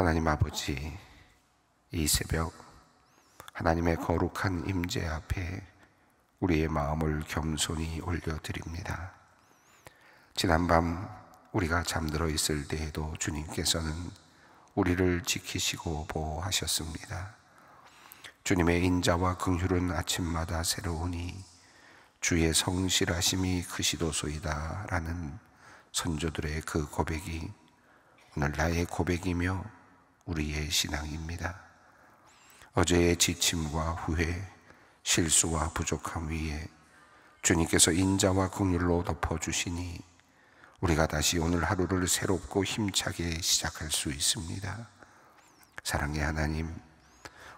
하나님 아버지, 이 새벽 하나님의 거룩한 임재 앞에 우리의 마음을 겸손히 올려드립니다. 지난밤 우리가 잠들어 있을 때에도 주님께서는 우리를 지키시고 보호하셨습니다. 주님의 인자와 긍휼은 아침마다 새로우니 주의 성실하심이 크시도소이다 라는 선조들의 그 고백이 오늘 나의 고백이며 우리의 신앙입니다. 어제의 지침과 후회, 실수와 부족함 위에 주님께서 인자와 긍휼로 덮어주시니 우리가 다시 오늘 하루를 새롭고 힘차게 시작할 수 있습니다. 사랑의 하나님,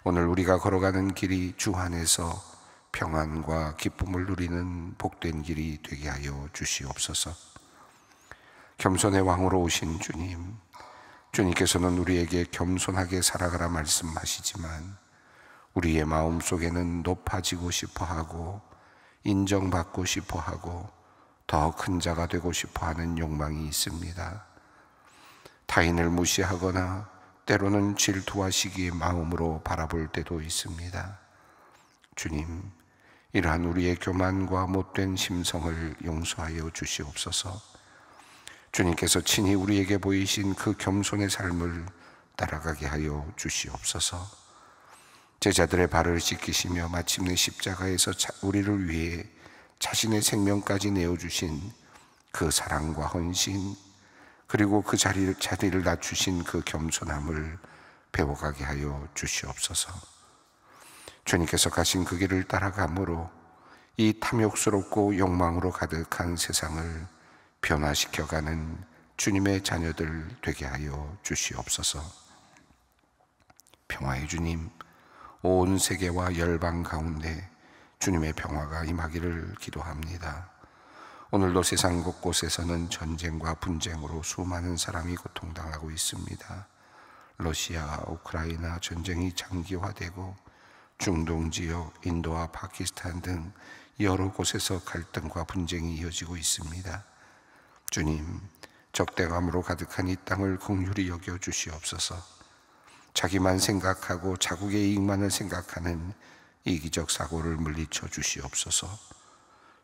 오늘 우리가 걸어가는 길이 주 안에서 평안과 기쁨을 누리는 복된 길이 되게 하여 주시옵소서. 겸손의 왕으로 오신 주님, 주님께서는 우리에게 겸손하게 살아가라 말씀하시지만 우리의 마음속에는 높아지고 싶어하고 인정받고 싶어하고 더 큰 자가 되고 싶어하는 욕망이 있습니다. 타인을 무시하거나 때로는 질투와 시기의 마음으로 바라볼 때도 있습니다. 주님, 이러한 우리의 교만과 못된 심성을 용서하여 주시옵소서. 주님께서 친히 우리에게 보이신 그 겸손의 삶을 따라가게 하여 주시옵소서. 제자들의 발을 씻기시며 마침내 십자가에서 우리를 위해 자신의 생명까지 내어주신 그 사랑과 헌신, 그리고 그 자리를 낮추신 그 겸손함을 배워가게 하여 주시옵소서. 주님께서 가신 그 길을 따라감으로 이 탐욕스럽고 욕망으로 가득한 세상을 변화시켜가는 주님의 자녀들 되게 하여 주시옵소서. 평화의 주님, 온 세계와 열방 가운데 주님의 평화가 임하기를 기도합니다. 오늘도 세상 곳곳에서는 전쟁과 분쟁으로 수많은 사람이 고통당하고 있습니다. 러시아, 우크라이나 전쟁이 장기화되고 중동 지역, 인도와 파키스탄 등 여러 곳에서 갈등과 분쟁이 이어지고 있습니다. 주님, 적대감으로 가득한 이 땅을 긍휼히 여겨 주시옵소서. 자기만 생각하고 자국의 이익만을 생각하는 이기적 사고를 물리쳐 주시옵소서.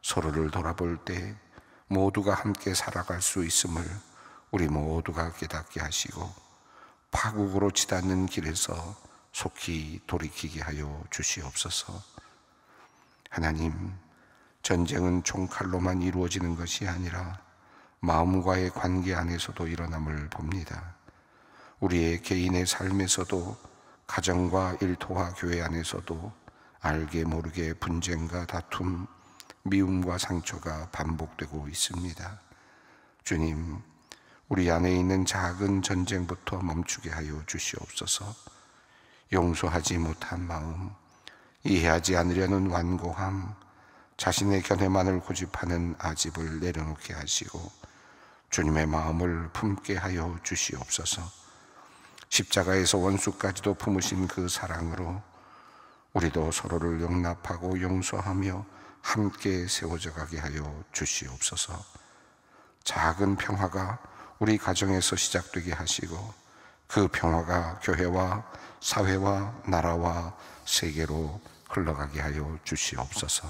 서로를 돌아볼 때 모두가 함께 살아갈 수 있음을 우리 모두가 깨닫게 하시고 파국으로 치닫는 길에서 속히 돌이키게 하여 주시옵소서. 하나님, 전쟁은 총칼로만 이루어지는 것이 아니라 마음과의 관계 안에서도 일어남을 봅니다. 우리의 개인의 삶에서도, 가정과 일터와 교회 안에서도 알게 모르게 분쟁과 다툼, 미움과 상처가 반복되고 있습니다. 주님, 우리 안에 있는 작은 전쟁부터 멈추게 하여 주시옵소서. 용서하지 못한 마음, 이해하지 않으려는 완고함, 자신의 견해만을 고집하는 아집을 내려놓게 하시고 주님의 마음을 품게 하여 주시옵소서. 십자가에서 원수까지도 품으신 그 사랑으로 우리도 서로를 용납하고 용서하며 함께 세워져 가게 하여 주시옵소서. 작은 평화가 우리 가정에서 시작되게 하시고 그 평화가 교회와 사회와 나라와 세계로 흘러가게 하여 주시옵소서.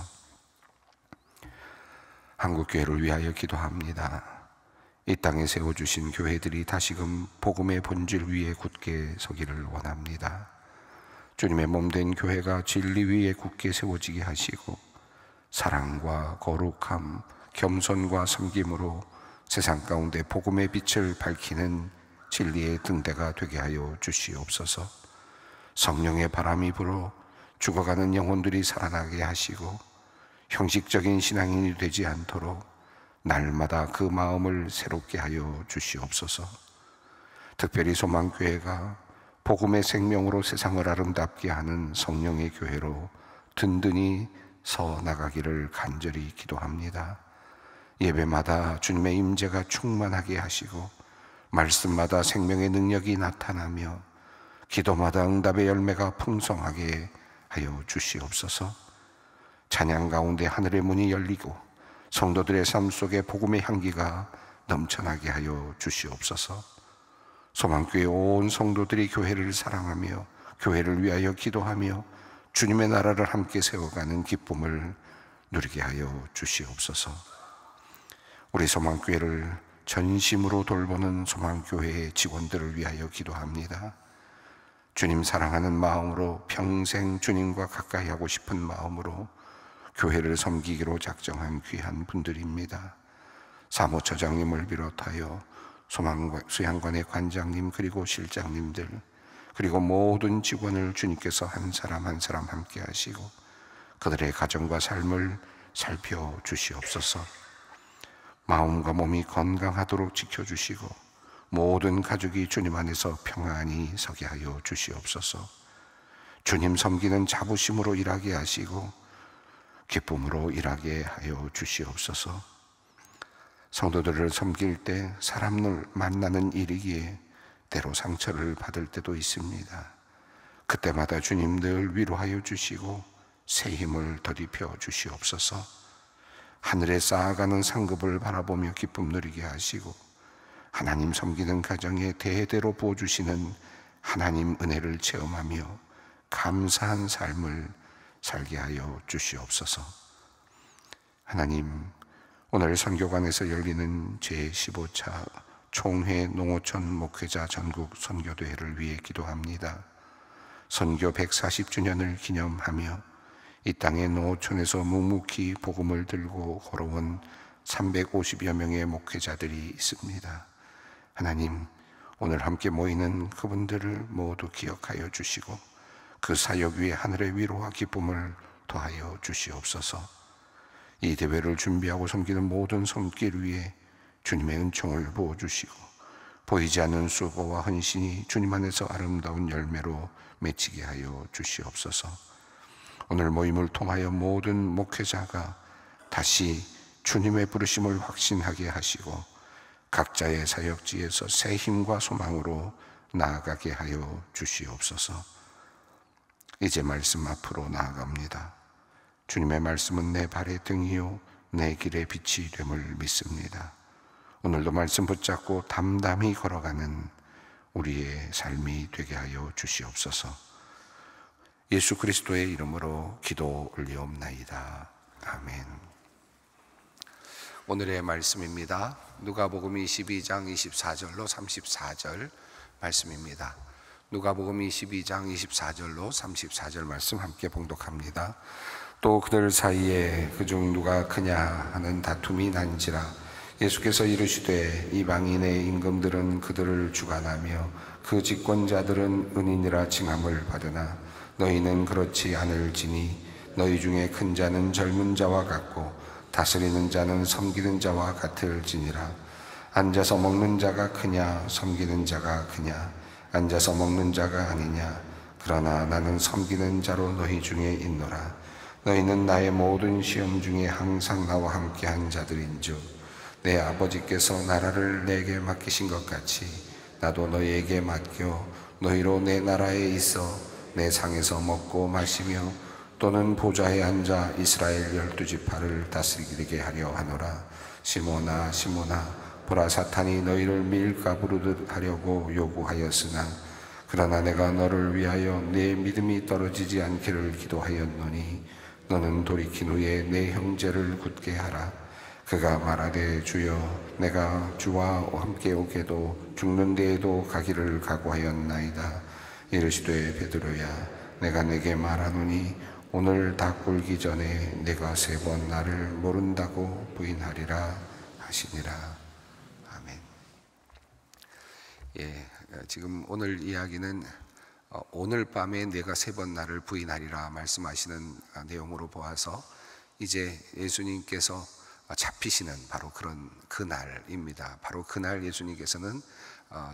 한국교회를 위하여 기도합니다. 이 땅에 세워주신 교회들이 다시금 복음의 본질 위에 굳게 서기를 원합니다. 주님의 몸된 교회가 진리 위에 굳게 세워지게 하시고 사랑과 거룩함, 겸손과 섬김으로 세상 가운데 복음의 빛을 밝히는 진리의 등대가 되게 하여 주시옵소서. 성령의 바람이 불어 죽어가는 영혼들이 살아나게 하시고 형식적인 신앙인이 되지 않도록 날마다 그 마음을 새롭게 하여 주시옵소서. 특별히 소망교회가 복음의 생명으로 세상을 아름답게 하는 성령의 교회로 든든히 서 나가기를 간절히 기도합니다. 예배마다 주님의 임재가 충만하게 하시고 말씀마다 생명의 능력이 나타나며 기도마다 응답의 열매가 풍성하게 하여 주시옵소서. 찬양 가운데 하늘의 문이 열리고 성도들의 삶 속에 복음의 향기가 넘쳐나게 하여 주시옵소서. 소망교회 온 성도들이 교회를 사랑하며 교회를 위하여 기도하며 주님의 나라를 함께 세워가는 기쁨을 누리게 하여 주시옵소서. 우리 소망교회를 전심으로 돌보는 소망교회의 직원들을 위하여 기도합니다. 주님 사랑하는 마음으로 평생 주님과 가까이 하고 싶은 마음으로 교회를 섬기기로 작정한 귀한 분들입니다. 사무처장님을 비롯하여 수양관의 관장님, 그리고 실장님들, 그리고 모든 직원을 주님께서 한 사람 한 사람 함께 하시고 그들의 가정과 삶을 살펴주시옵소서. 마음과 몸이 건강하도록 지켜주시고 모든 가족이 주님 안에서 평안히 서게 하여 주시옵소서. 주님 섬기는 자부심으로 일하게 하시고 기쁨으로 일하게 하여 주시옵소서. 성도들을 섬길 때 사람을 만나는 일이기에 때로 상처를 받을 때도 있습니다. 그때마다 주님 늘 위로하여 주시고 새 힘을 더입혀 주시옵소서. 하늘에 쌓아가는 상급을 바라보며 기쁨 누리게 하시고 하나님 섬기는 가정에 대대로 부어주시는 하나님 은혜를 체험하며 감사한 삶을 살게 하여 주시옵소서. 하나님, 오늘 선교관에서 열리는 제15차 총회 농어촌 목회자 전국 선교대회를 위해 기도합니다. 선교 140주년을 기념하며 이 땅의 농어촌에서 묵묵히 복음을 들고 걸어온 350여 명의 목회자들이 있습니다. 하나님, 오늘 함께 모이는 그분들을 모두 기억하여 주시고 그 사역 위에 하늘의 위로와 기쁨을 더하여 주시옵소서. 이 대회를 준비하고 섬기는 모든 손길 위에 주님의 은총을 부어주시고 보이지 않는 수고와 헌신이 주님 안에서 아름다운 열매로 맺히게 하여 주시옵소서. 오늘 모임을 통하여 모든 목회자가 다시 주님의 부르심을 확신하게 하시고 각자의 사역지에서 새 힘과 소망으로 나아가게 하여 주시옵소서. 이제 말씀 앞으로 나아갑니다. 주님의 말씀은 내 발의 등이요 내 길의 빛이 됨을 믿습니다. 오늘도 말씀 붙잡고 담담히 걸어가는 우리의 삶이 되게 하여 주시옵소서. 예수 그리스도의 이름으로 기도 올리옵나이다. 아멘. 오늘의 말씀입니다. 누가복음 22장 24절로 34절 말씀입니다. 누가복음 22장 24절로 34절 말씀 함께 봉독합니다. 또 그들 사이에 그중 누가 크냐 하는 다툼이 난지라 예수께서 이르시되 이방인의 임금들은 그들을 주관하며 그 집권자들은 은인이라 칭함을 받으나 너희는 그렇지 않을지니 너희 중에 큰 자는 젊은 자와 같고 다스리는 자는 섬기는 자와 같을지니라. 앉아서 먹는 자가 크냐 섬기는 자가 크냐 앉아서 먹는 자가 아니냐. 그러나 나는 섬기는 자로 너희 중에 있노라. 너희는 나의 모든 시험 중에 항상 나와 함께한 자들인즉 내 아버지께서 나라를 내게 맡기신 것 같이 나도 너희에게 맡겨 너희로 내 나라에 있어 내 상에서 먹고 마시며 또는 보좌에 앉아 이스라엘 12지파를 다스리게 하려 하노라. 시몬아 시몬아 보라 사탄이 너희를 밀가부르듯 하려고 요구하였으나 그러나 내가 너를 위하여 내 믿음이 떨어지지 않기를 기도하였노니 너는 돌이킨 후에 내 형제를 굳게 하라. 그가 말하되 주여 내가 주와 함께 오게도 죽는 데에도 가기를 각오하였나이다. 이르시되 베드로야 내가 내게 말하노니 오늘 닭 굴기 전에 내가 3번 나를 모른다고 부인하리라 하시니라. 아멘. 지금 오늘 이야기는 오늘 밤에 내가 3번 나를 부인하리라 말씀하시는 내용으로 보아서 이제 예수님께서 잡히시는 바로 그런 그날입니다. 바로 그날 예수님께서는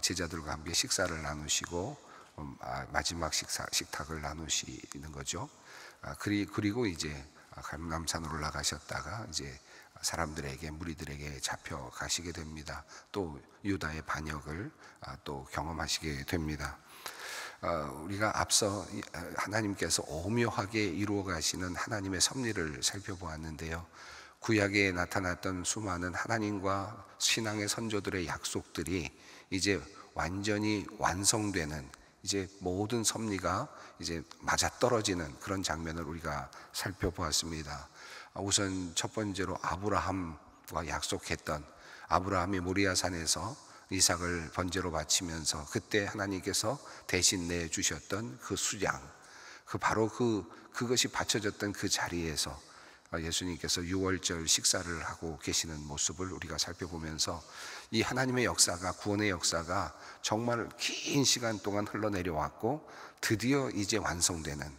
제자들과 함께 식사를 나누시고 마지막 식탁을 나누시는 거죠. 그리고 이제 감람산으로 올라가셨다가 이제 사람들에게 무리들에게 잡혀 가시게 됩니다. 또 유다의 반역을 또 경험하시게 됩니다. 우리가 앞서 하나님께서 오묘하게 이루어 가시는 하나님의 섭리를 살펴보았는데요. 구약에 나타났던 수많은 하나님과 신앙의 선조들의 약속들이 이제 완전히 완성되는, 이제 모든 섭리가 이제 맞아떨어지는 그런 장면을 우리가 살펴보았습니다. 우선 첫 번째로 아브라함과 약속했던, 아브라함이 모리아산에서 이삭을 번제로 바치면서 그때 하나님께서 대신 내주셨던 그 수양, 바로 그것이 바쳐졌던 그 자리에서 예수님께서 유월절 식사를 하고 계시는 모습을 우리가 살펴보면서 이 하나님의 역사가, 구원의 역사가 정말 긴 시간 동안 흘러내려왔고 드디어 이제 완성되는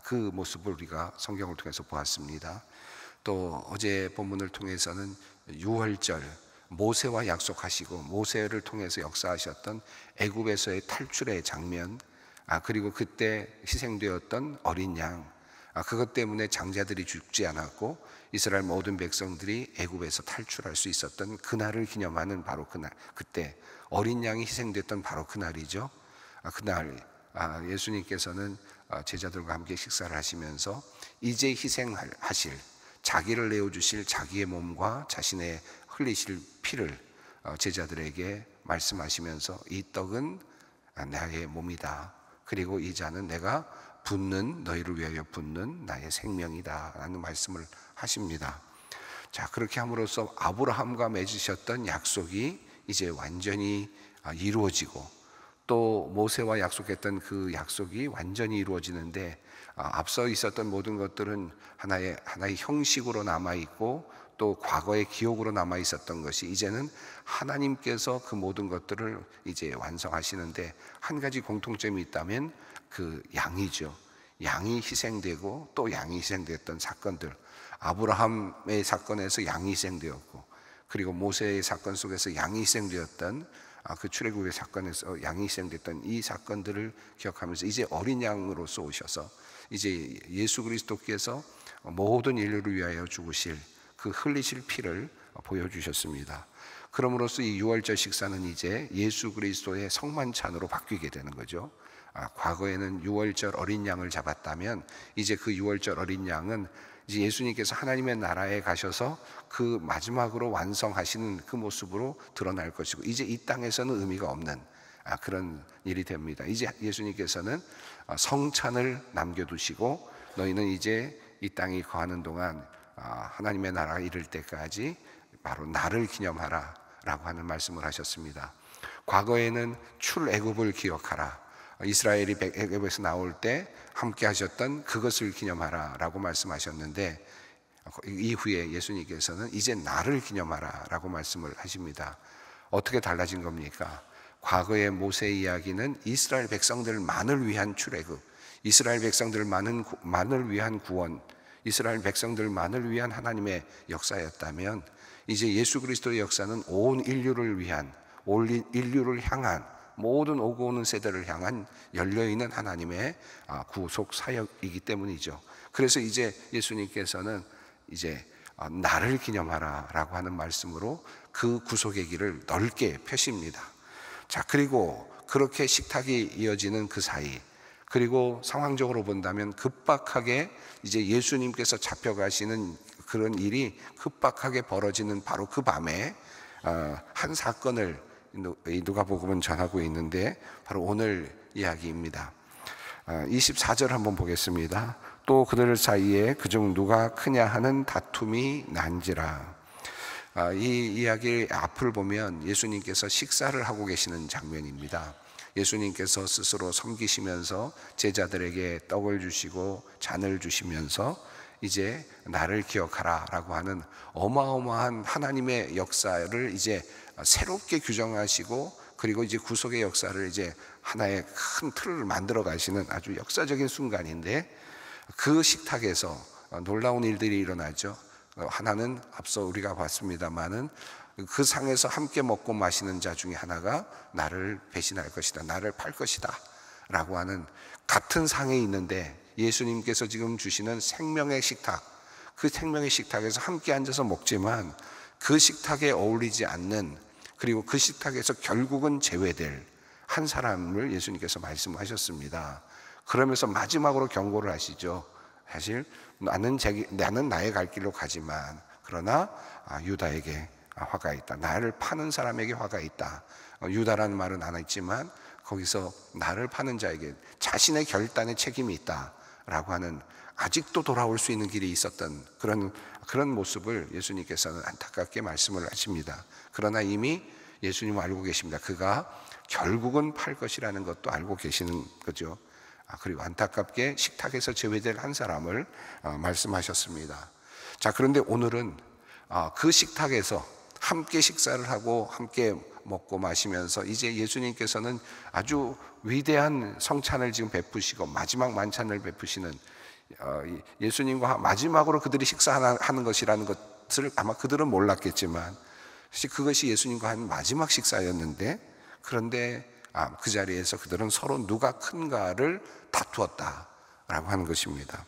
그 모습을 우리가 성경을 통해서 보았습니다. 또 어제 본문을 통해서는 유월절, 모세와 약속하시고 모세를 통해서 역사하셨던 애굽에서의 탈출의 장면, 그리고 그때 희생되었던 어린 양, 그것 때문에 장자들이 죽지 않았고 이스라엘 모든 백성들이 애굽에서 탈출할 수 있었던 그날을 기념하는 바로 그날, 그때 어린 양이 희생됐던 바로 그날이죠. 그날 예수님께서는 제자들과 함께 식사를 하시면서 이제 희생하실, 자기를 내어주실 자기의 몸과 자신의 흘리실 피를 제자들에게 말씀하시면서 이 떡은 나의 몸이다, 그리고 이 잔은 내가 붓는, 너희를 위하여 붓는 나의 생명이다 라는 말씀을 하십니다. 자, 그렇게 함으로써 아브라함과 맺으셨던 약속이 이제 완전히 이루어지고, 또 모세와 약속했던 그 약속이 완전히 이루어지는데, 앞서 있었던 모든 것들은 하나의 형식으로 남아있고 또 과거의 기억으로 남아있었던 것이 이제는 하나님께서 그 모든 것들을 이제 완성하시는데, 한 가지 공통점이 있다면 그 양이죠. 양이 희생되고 또 양이 희생되었던 사건들, 아브라함의 사건에서 양이 희생되었고, 그리고 모세의 사건 속에서 양이 희생되었던 그 출애굽의 사건에서 양이 희생됐던 이 사건들을 기억하면서 이제 어린 양으로서 오셔서 이제 예수 그리스도께서 모든 인류를 위하여 죽으실 그 흘리실 피를 보여주셨습니다. 그럼으로써 이 유월절 식사는 이제 예수 그리스도의 성만찬으로 바뀌게 되는 거죠. 과거에는 유월절 어린 양을 잡았다면 이제 그 유월절 어린 양은 이제 예수님께서 하나님의 나라에 가셔서 그 마지막으로 완성하시는 그 모습으로 드러날 것이고, 이제 이 땅에서는 의미가 없는 그런 일이 됩니다. 이제 예수님께서는 성찬을 남겨두시고 너희는 이제 이 땅이 거하는 동안 하나님의 나라가 이를 때까지 바로 나를 기념하라 라고 하는 말씀을 하셨습니다. 과거에는 출애굽을 기억하라, 이스라엘이 애굽에서 나올 때 함께 하셨던 그것을 기념하라 라고 말씀하셨는데, 이후에 예수님께서는 이제 나를 기념하라 라고 말씀을 하십니다. 어떻게 달라진 겁니까? 과거의 모세 이야기는 이스라엘 백성들만을 위한 출애굽, 이스라엘 백성들만을 위한 구원, 이스라엘 백성들만을 위한 하나님의 역사였다면, 이제 예수 그리스도의 역사는 온 인류를 위한, 온 인류를 향한, 모든 오고 오는 세대를 향한 열려있는 하나님의 구속 사역이기 때문이죠. 그래서 이제 예수님께서는 이제 나를 기념하라 라고 하는 말씀으로 그 구속의 길을 넓게 펴십니다. 자, 그리고 그렇게 식탁이 이어지는 그 사이, 그리고 상황적으로 본다면 급박하게 이제 예수님께서 잡혀가시는 그런 일이 급박하게 벌어지는 바로 그 밤에 한 사건을 누가복음은 전하고 있는데 바로 오늘 이야기입니다. 24절 한번 보겠습니다. 또 그들 사이에 그중 누가 크냐 하는 다툼이 난지라. 이 이야기의 앞을 보면 예수님께서 식사를 하고 계시는 장면입니다. 예수님께서 스스로 섬기시면서 제자들에게 떡을 주시고 잔을 주시면서 이제 나를 기억하라 라고 하는 어마어마한 하나님의 역사를 이제 새롭게 규정하시고, 그리고 이제 구속의 역사를 이제 하나의 큰 틀을 만들어 가시는 아주 역사적인 순간인데, 그 식탁에서 놀라운 일들이 일어나죠. 하나는 앞서 우리가 봤습니다마는 그 상에서 함께 먹고 마시는 자 중에 하나가 나를 배신할 것이다, 나를 팔 것이다 라고 하는, 같은 상에 있는데 예수님께서 지금 주시는 생명의 식탁, 그 생명의 식탁에서 함께 앉아서 먹지만 그 식탁에 어울리지 않는, 그리고 그 식탁에서 결국은 제외될 한 사람을 예수님께서 말씀하셨습니다. 그러면서 마지막으로 경고를 하시죠. 사실 나는 나의 갈 길로 가지만, 그러나 유다에게 화가 있다. 나를 파는 사람에게 화가 있다. 유다라는 말은 안 했지만 거기서 나를 파는 자에게 자신의 결단에 책임이 있다라고 하는, 아직도 돌아올 수 있는 길이 있었던 그런 모습을 예수님께서는 안타깝게 말씀을 하십니다. 그러나 이미 예수님은 알고 계십니다. 그가 결국은 팔 것이라는 것도 알고 계시는 거죠. 그리고 안타깝게 식탁에서 제외될 한 사람을 말씀하셨습니다. 자, 그런데 오늘은 그 식탁에서 함께 식사를 하고 함께 먹고 마시면서 이제 예수님께서는 아주 위대한 성찬을 지금 베푸시고 마지막 만찬을 베푸시는, 예수님과 마지막으로 그들이 식사하는 것이라는 것을 아마 그들은 몰랐겠지만 그것이 예수님과 한 마지막 식사였는데, 그런데 그 자리에서 그들은 서로 누가 큰가를 다투었다라고 하는 것입니다.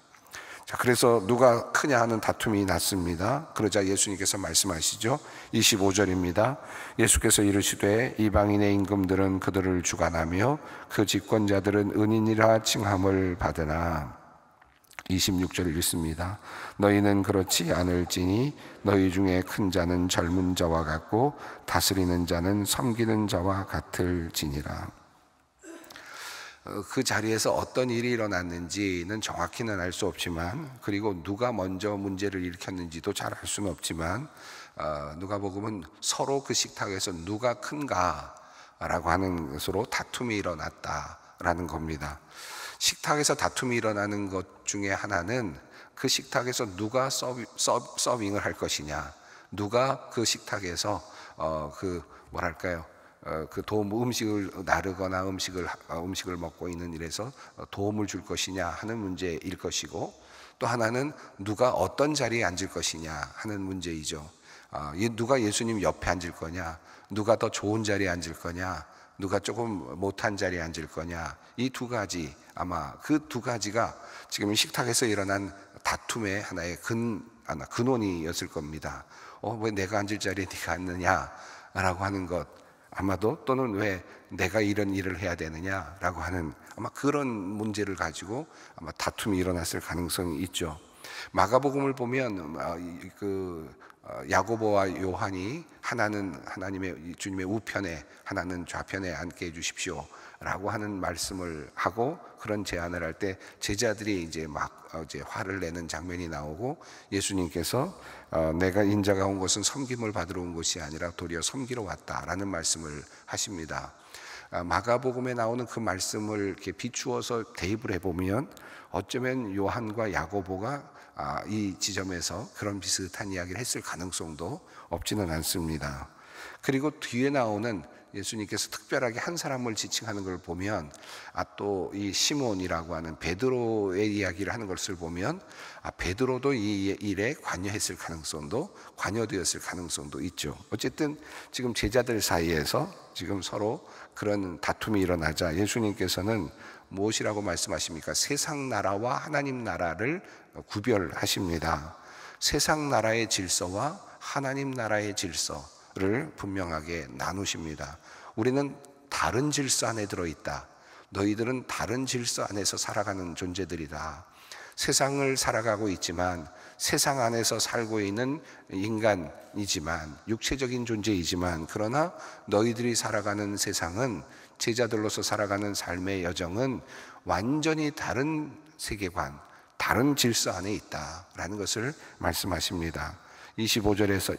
자, 그래서 누가 크냐 하는 다툼이 났습니다. 그러자 예수님께서 말씀하시죠. 25절입니다. 예수께서 이르시되 이방인의 임금들은 그들을 주관하며 그 집권자들은 은인이라 칭함을 받으나, 26절 읽습니다. 너희는 그렇지 않을지니 너희 중에 큰 자는 젊은 자와 같고 다스리는 자는 섬기는 자와 같을지니라. 그 자리에서 어떤 일이 일어났는지는 정확히는 알 수 없지만, 그리고 누가 먼저 문제를 일으켰는지도 잘 알 수는 없지만, 누가복음은 서로 그 식탁에서 누가 큰가라고 하는 것으로 다툼이 일어났다라는 겁니다. 식탁에서 다툼이 일어나는 것 중에 하나는 그 식탁에서 누가 서빙을 할 것이냐, 누가 그 식탁에서 그 음식을 나르거나 음식을 먹고 있는 일에서 도움을 줄 것이냐 하는 문제일 것이고, 또 하나는 누가 어떤 자리에 앉을 것이냐 하는 문제이죠. 누가 예수님 옆에 앉을 거냐, 누가 더 좋은 자리에 앉을 거냐, 누가 조금 못한 자리에 앉을 거냐, 이 두 가지, 아마 그 두 가지가 지금 식탁에서 일어난 다툼의 하나의 근원이었을 겁니다. 왜 내가 앉을 자리에 네가 앉느냐라고 하는 것, 아마도, 또는 왜 내가 이런 일을 해야 되느냐라고 하는 아마 그런 문제를 가지고 아마 다툼이 일어났을 가능성이 있죠. 마가복음을 보면 야고보와 요한이 하나는 하나님의 주님의 우편에, 하나는 좌편에 앉게 해주십시오 라고 하는 말씀을 하고 그런 제안을 할 때 제자들이 이제 화를 내는 장면이 나오고, 예수님께서 내가 인자가 온 것은 섬김을 받으러 온 것이 아니라 도리어 섬기러 왔다라는 말씀을 하십니다. 마가복음에 나오는 그 말씀을 이렇게 비추어서 대입을 해보면 어쩌면 요한과 야고보가 이 지점에서 그런 비슷한 이야기를 했을 가능성도 없지는 않습니다. 그리고 뒤에 나오는 예수님께서 특별하게 한 사람을 지칭하는 걸 보면, 또 이 시몬이라고 하는 베드로의 이야기를 하는 것을 보면 베드로도 이 일에 관여되었을 가능성도 있죠. 어쨌든 지금 제자들 사이에서 지금 서로 그런 다툼이 일어나자 예수님께서는 무엇이라고 말씀하십니까? 세상 나라와 하나님 나라를 구별하십니다. 세상 나라의 질서와 하나님 나라의 질서를 분명하게 나누십니다. 우리는 다른 질서 안에 들어있다. 너희들은 다른 질서 안에서 살아가는 존재들이다. 세상을 살아가고 있지만, 세상 안에서 살고 있는 인간이지만, 육체적인 존재이지만, 그러나 너희들이 살아가는 세상은, 제자들로서 살아가는 삶의 여정은 완전히 다른 세계관, 다른 질서 안에 있다라는 것을 말씀하십니다. 25절에서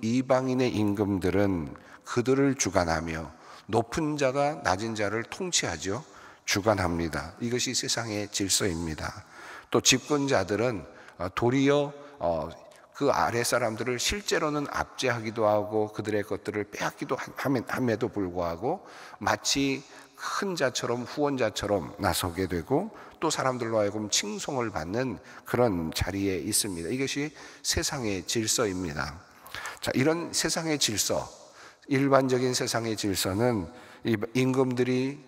이방인의 임금들은 그들을 주관하며 높은 자가 낮은 자를 통치하죠. 주관합니다. 이것이 세상의 질서입니다. 또 집권자들은 도리어 그 아래 사람들을 실제로는 압제하기도 하고 그들의 것들을 빼앗기도 함에도 불구하고 마치 큰 자처럼, 후원자처럼 나서게 되고, 또 사람들로 하여금 칭송을 받는 그런 자리에 있습니다. 이것이 세상의 질서입니다. 자, 이런 세상의 질서, 일반적인 세상의 질서는 임금들이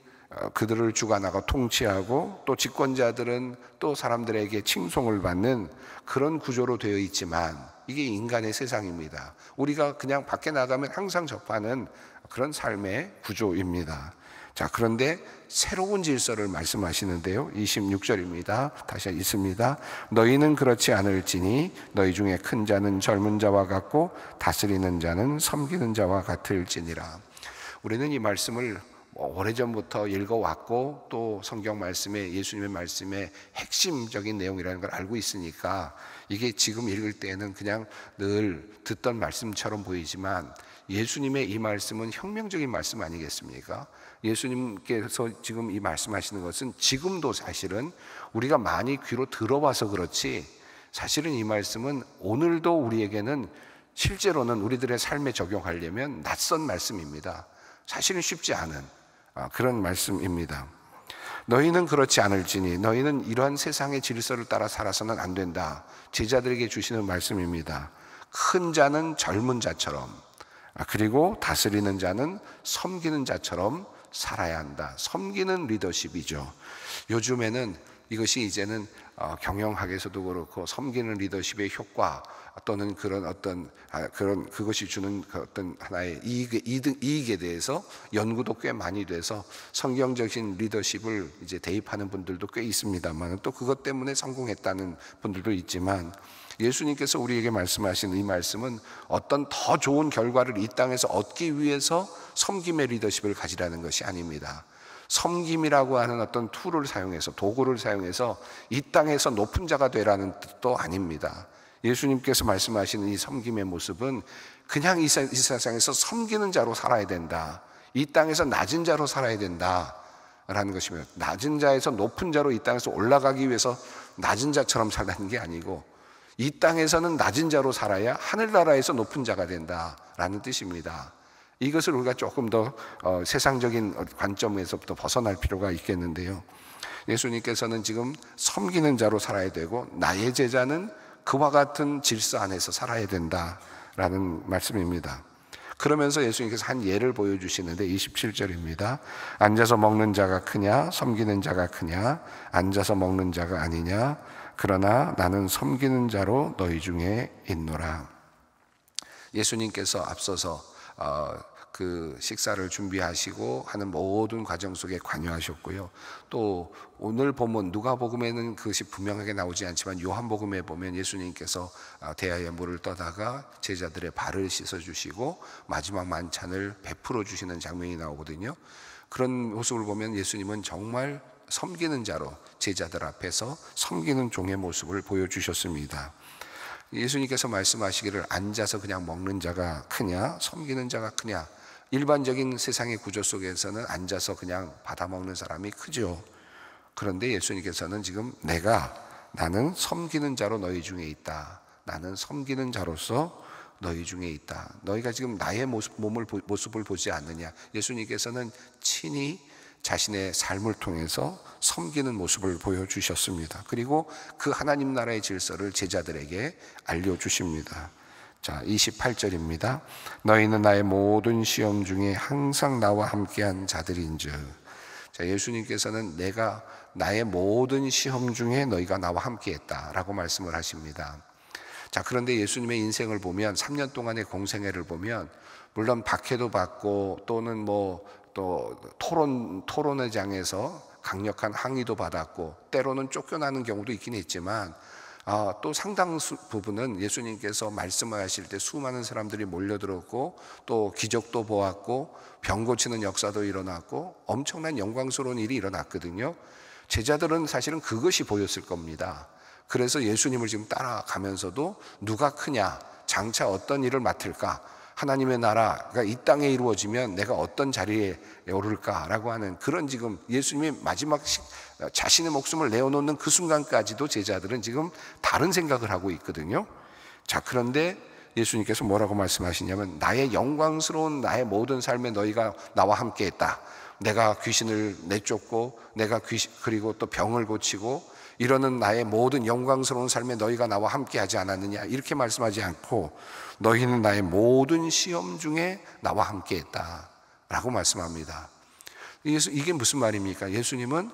그들을 주관하고 통치하고, 또 집권자들은 또 사람들에게 칭송을 받는 그런 구조로 되어 있지만, 이게 인간의 세상입니다. 우리가 그냥 밖에 나가면 항상 접하는 그런 삶의 구조입니다. 자, 그런데 새로운 질서를 말씀하시는데요. 26절입니다. 다시 읽습니다. 너희는 그렇지 않을지니 너희 중에 큰 자는 젊은 자와 같고 다스리는 자는 섬기는 자와 같을지니라. 우리는 이 말씀을 오래전부터 읽어왔고 또 성경 말씀에 예수님의 말씀의 핵심적인 내용이라는 걸 알고 있으니까 이게 지금 읽을 때는 그냥 늘 듣던 말씀처럼 보이지만 예수님의 이 말씀은 혁명적인 말씀 아니겠습니까? 예수님께서 지금 이 말씀하시는 것은 지금도 사실은 우리가 많이 귀로 들어봐서 그렇지 사실은 이 말씀은 오늘도 우리에게는 실제로는 우리들의 삶에 적용하려면 낯선 말씀입니다. 사실은 쉽지 않은 그런 말씀입니다. 너희는 그렇지 않을지니 너희는 이러한 세상의 질서를 따라 살아서는 안 된다. 제자들에게 주시는 말씀입니다. 큰 자는 젊은 자처럼 그리고 다스리는 자는 섬기는 자처럼 살아야 한다. 섬기는 리더십이죠. 요즘에는 이것이 이제는 경영학에서도 그렇고 섬기는 리더십의 효과 또는 그런 어떤 그것이 주는 어떤 하나의 이익에 대해서 연구도 꽤 많이 돼서 성경적인 리더십을 이제 대입하는 분들도 꽤 있습니다만 또 그것 때문에 성공했다는 분들도 있지만 예수님께서 우리에게 말씀하신 이 말씀은 어떤 더 좋은 결과를 이 땅에서 얻기 위해서 섬김의 리더십을 가지라는 것이 아닙니다. 섬김이라고 하는 어떤 툴을 사용해서 도구를 사용해서 이 땅에서 높은 자가 되라는 뜻도 아닙니다. 예수님께서 말씀하시는 이 섬김의 모습은 그냥 이 세상에서 섬기는 자로 살아야 된다. 이 땅에서 낮은 자로 살아야 된다 라는 것이며 낮은 자에서 높은 자로 이 땅에서 올라가기 위해서 낮은 자처럼 살라는 게 아니고 이 땅에서는 낮은 자로 살아야 하늘나라에서 높은 자가 된다라는 뜻입니다. 이것을 우리가 조금 더 세상적인 관점에서부터 벗어날 필요가 있겠는데요. 예수님께서는 지금 섬기는 자로 살아야 되고 나의 제자는 그와 같은 질서 안에서 살아야 된다라는 말씀입니다. 그러면서 예수님께서 한 예를 보여주시는데 27절입니다. 앉아서 먹는 자가 크냐 섬기는 자가 크냐 앉아서 먹는 자가 아니냐 그러나 나는 섬기는 자로 너희 중에 있노라. 예수님께서 앞서서 그 식사를 준비하시고 하는 모든 과정 속에 관여하셨고요. 또 오늘 본문 누가복음에는 그것이 분명하게 나오지 않지만 요한복음에 보면 예수님께서 대야에 물을 떠다가 제자들의 발을 씻어주시고 마지막 만찬을 베풀어 주시는 장면이 나오거든요. 그런 모습을 보면 예수님은 정말 섬기는 자로 제자들 앞에서 섬기는 종의 모습을 보여주셨습니다. 예수님께서 말씀하시기를 앉아서 그냥 먹는 자가 크냐 섬기는 자가 크냐. 일반적인 세상의 구조 속에서는 앉아서 그냥 받아먹는 사람이 크죠. 그런데 예수님께서는 지금 나는 섬기는 자로 너희 중에 있다. 나는 섬기는 자로서 너희 중에 있다. 너희가 지금 나의 모습을 보지 않느냐. 예수님께서는 친히 자신의 삶을 통해서 섬기는 모습을 보여주셨습니다. 그리고 그 하나님 나라의 질서를 제자들에게 알려주십니다. 자, 28절입니다. 너희는 나의 모든 시험 중에 항상 나와 함께한 자들인즉. 자, 예수님께서는 내가 나의 모든 시험 중에 너희가 나와 함께했다라고 말씀을 하십니다. 자, 그런데 예수님의 인생을 보면 3년 동안의 공생애를 보면 물론 박해도 받고 또는 또 토론회장에서 강력한 항의도 받았고 때로는 쫓겨나는 경우도 있긴 했지만 또 상당수 부분은 예수님께서 말씀을 하실 때 수많은 사람들이 몰려들었고 또 기적도 보았고 병 고치는 역사도 일어났고 엄청난 영광스러운 일이 일어났거든요. 제자들은 사실은 그것이 보였을 겁니다. 그래서 예수님을 지금 따라가면서도 누가 크냐, 장차 어떤 일을 맡을까, 하나님의 나라가 이 땅에 이루어지면 내가 어떤 자리에 오를까라고 하는 그런 지금 예수님이 마지막 자신의 목숨을 내어놓는 그 순간까지도 제자들은 지금 다른 생각을 하고 있거든요. 자, 그런데 예수님께서 뭐라고 말씀하시냐면 나의 영광스러운 나의 모든 삶에 너희가 나와 함께 했다. 내가 귀신을 내쫓고 그리고 또 병을 고치고 이러는 나의 모든 영광스러운 삶에 너희가 나와 함께 하지 않았느냐 이렇게 말씀하지 않고 너희는 나의 모든 시험 중에 나와 함께 했다 라고 말씀합니다. 이게 무슨 말입니까? 예수님은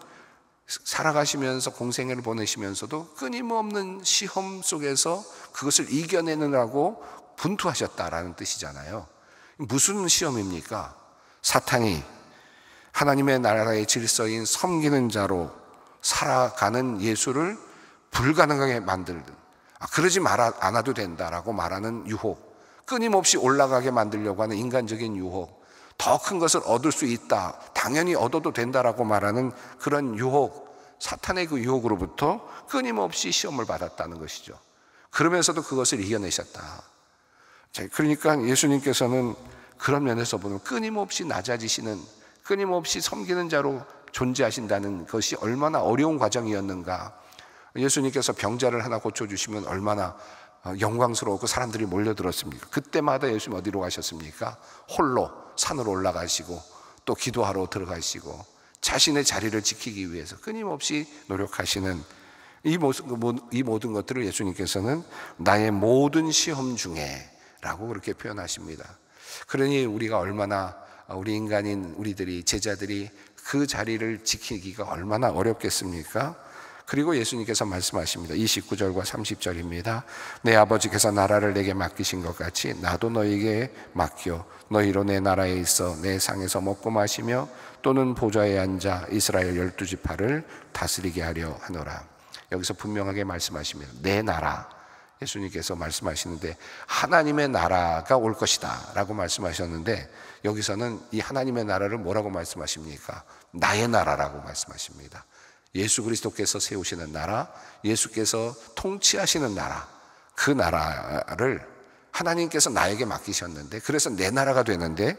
살아가시면서 공생애를 보내시면서도 끊임없는 시험 속에서 그것을 이겨내느라고 분투하셨다라는 뜻이잖아요. 무슨 시험입니까? 사탄이 하나님의 나라의 질서인 섬기는 자로 살아가는 예수를 불가능하게 만들든, 그러지 않아도 된다라고 말하는 유혹, 끊임없이 올라가게 만들려고 하는 인간적인 유혹, 더 큰 것을 얻을 수 있다, 당연히 얻어도 된다라고 말하는 그런 유혹, 사탄의 그 유혹으로부터 끊임없이 시험을 받았다는 것이죠. 그러면서도 그것을 이겨내셨다. 그러니까 예수님께서는 그런 면에서 보면 끊임없이 낮아지시는, 끊임없이 섬기는 자로 존재하신다는 것이 얼마나 어려운 과정이었는가. 예수님께서 병자를 하나 고쳐주시면 얼마나 영광스러웠고 사람들이 몰려들었습니까? 그때마다 예수님 어디로 가셨습니까? 홀로 산으로 올라가시고 또 기도하러 들어가시고 자신의 자리를 지키기 위해서 끊임없이 노력하시는 이 모든 것들을 예수님께서는 나의 모든 시험 중에 라고 그렇게 표현하십니다. 그러니 우리가 얼마나, 우리 인간인 우리들이, 제자들이 그 자리를 지키기가 얼마나 어렵겠습니까? 그리고 예수님께서 말씀하십니다. 29절과 30절입니다. 내 아버지께서 나라를 내게 맡기신 것 같이 나도 너에게 맡겨 너희로 내 나라에 있어 내 상에서 먹고 마시며 또는 보좌에 앉아 이스라엘 12지파를 다스리게 하려 하노라. 여기서 분명하게 말씀하십니다. 내 나라, 예수님께서 말씀하시는데 하나님의 나라가 올 것이다 라고 말씀하셨는데, 여기서는 이 하나님의 나라를 뭐라고 말씀하십니까? 나의 나라라고 말씀하십니다. 예수 그리스도께서 세우시는 나라, 예수께서 통치하시는 나라, 그 나라를 하나님께서 나에게 맡기셨는데, 그래서 내 나라가 되는데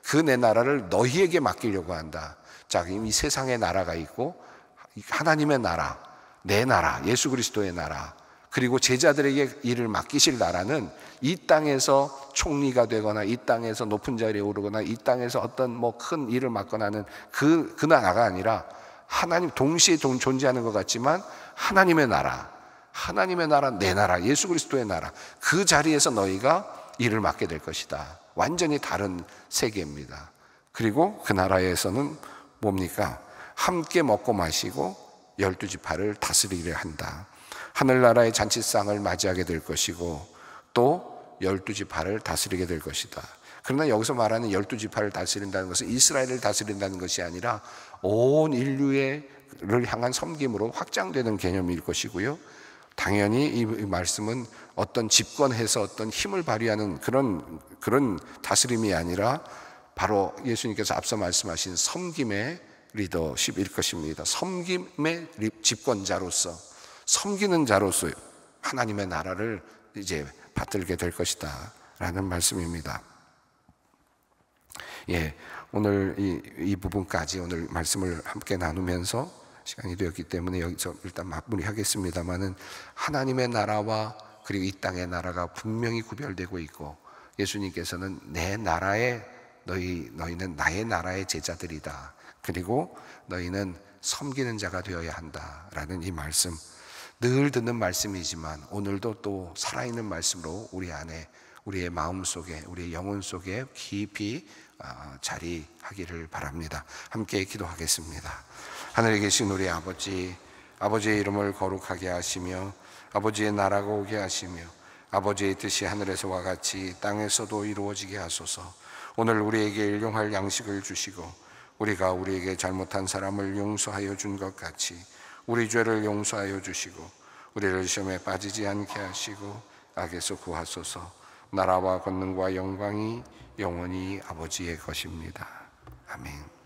그 내 나라를 너희에게 맡기려고 한다. 자, 이 세상의 나라가 있고 하나님의 나라, 내 나라, 예수 그리스도의 나라, 그리고 제자들에게 일을 맡기실 나라는 이 땅에서 총리가 되거나 이 땅에서 높은 자리에 오르거나 이 땅에서 어떤 큰 일을 맡거나 하는 그 나라가 아니라 하나님, 동시에 존재하는 것 같지만 하나님의 나라, 내 나라, 예수 그리스도의 나라, 그 자리에서 너희가 일을 맡게 될 것이다. 완전히 다른 세계입니다. 그리고 그 나라에서는 뭡니까? 함께 먹고 마시고 12지파를 다스리려 한다. 하늘나라의 잔치상을 맞이하게 될 것이고 또 12지파를 다스리게 될 것이다. 그러나 여기서 말하는 12지파를 다스린다는 것은 이스라엘을 다스린다는 것이 아니라 온 인류를 향한 섬김으로 확장되는 개념일 것이고요. 당연히 이 말씀은 어떤 집권해서 어떤 힘을 발휘하는 그런 다스림이 아니라 바로 예수님께서 앞서 말씀하신 섬김의 리더십일 것입니다. 섬김의 집권자로서, 섬기는 자로서 하나님의 나라를 이제 받들게 될 것이다 라는 말씀입니다. 오늘 이 부분까지 오늘 말씀을 함께 나누면서 시간이 되었기 때문에 여기서 일단 마무리하겠습니다만은, 하나님의 나라와 그리고 이 땅의 나라가 분명히 구별되고 있고, 예수님께서는 내 나라의 너희는 나의 나라의 제자들이다. 그리고 너희는 섬기는 자가 되어야 한다라는 이 말씀, 늘 듣는 말씀이지만 오늘도 또 살아있는 말씀으로 우리 안에, 우리의 마음 속에, 우리의 영혼 속에 깊이 자리하기를 바랍니다. 함께 기도하겠습니다. 하늘에 계신 우리 아버지, 아버지의 이름을 거룩하게 하시며 아버지의 나라가 오게 하시며 아버지의 뜻이 하늘에서와 같이 땅에서도 이루어지게 하소서. 오늘 우리에게 일용할 양식을 주시고 우리가 우리에게 잘못한 사람을 용서하여 준 것 같이 우리 죄를 용서하여 주시고 우리를 시험에 빠지지 않게 하시고 악에서 구하소서. 나라와 권능과 영광이 영원히 아버지의 것입니다. 아멘.